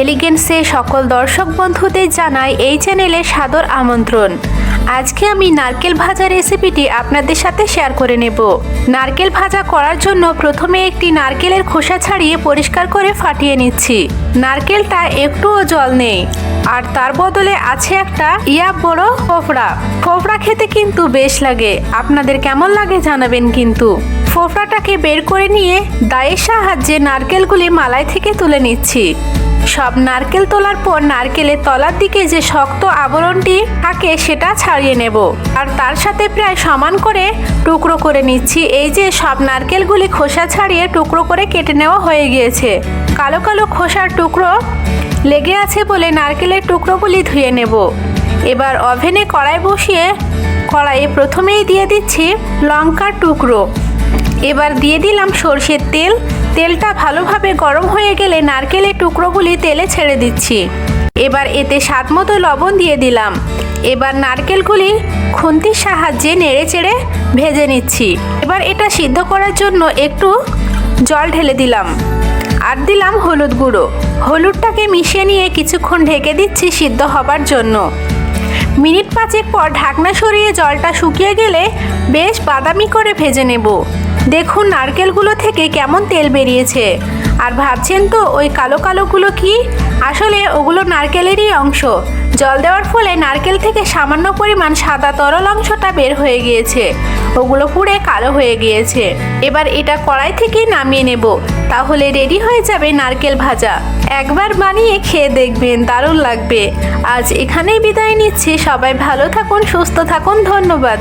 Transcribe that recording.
এলিগেন্সে সকল দর্শক বন্ধুদের জানাই এই চ্যানেলে সাদর আমন্ত্রণ। আজকে আমি নারকেল ভাজা রেসিপিটি আপনাদের সাথে শেয়ার করে নেব। নারকেল ভাজা করার জন্য প্রথমে একটি নারকেলের খোসা ছাড়িয়ে পরিষ্কার করে ফাটিয়ে নিচ্ছি। নারকেলটা একটুও জল নেই, আর তার বদলে আছে একটা বড় ফোফড়া খেতে কিন্তু বেশ লাগে। আপনাদের কেমন লাগে জানাবেন কিন্তু। ফোফড়াটাকে বের করে নিয়ে দায়ের সাহায্যে নারকেলগুলি মালাই থেকে তুলে নিচ্ছি। সব নারকেল তোলার পর নারকেলের তলার দিকে যে শক্ত আবরণটি থাকে সেটা ছাড়িয়ে নেব, আর তার সাথে প্রায় সমান করে টুকরো করে নিচ্ছি। এই যে সব নারকেলগুলি খোসা ছাড়িয়ে টুকরো করে কেটে নেওয়া হয়ে গিয়েছে। কালো কালো খোসার টুকরো লেগে আছে বলে নারকেলের টুকরোগুলি ধুয়ে নেব। এবার ওভেনে কড়াই বসিয়ে কড়াইয়ে প্রথমেই দিয়ে দিচ্ছি লঙ্কার টুকরো। এবার দিয়ে দিলাম সরষের তেল। তেলটা ভালোভাবে গরম হয়ে গেলে নারকেলের টুকরোগুলি তেলে ছেড়ে দিচ্ছি। এবার এতে স্বাদ মতো লবণ দিয়ে দিলাম। এবার নারকেলগুলি খুন্তির সাহায্যে নেড়ে চেড়ে ভেজে নিচ্ছি। এবার এটা সিদ্ধ করার জন্য একটু জল ঢেলে দিলাম, আর দিলাম হলুদ গুঁড়ো। হলুদটাকে মিশিয়ে নিয়ে কিছুক্ষণ ঢেকে দিচ্ছি সিদ্ধ হবার জন্য। মিনিট 5 পর ঢাকনা সরিয়ে জলটা শুকিয়ে গেলে বেশ বাদামি করে ভেজে নেব। দেখুন নারকেলগুলো থেকে কেমন তেল বেরিয়েছে। আর ভাবছেন তো ওই কালো কালোগুলো কি? আসলে ওগুলো নারকেলেরই অংশ। জল দেওয়ার ফলে নারকেল থেকে সামান্য পরিমাণ সাদা তরল অংশটা বের হয়ে গিয়েছে, ওগুলো পুড়ে কালো হয়ে গিয়েছে। এবার এটা কড়াই থেকে নামিয়ে নেব, তাহলে রেডি হয়ে যাবে নারকেল ভাজা। একবার বানিয়ে খেয়ে দেখবেন, দারুণ লাগবে। আজ এখানেই বিদায় নিচ্ছি। সবাই ভালো থাকুন, সুস্থ থাকুন। ধন্যবাদ।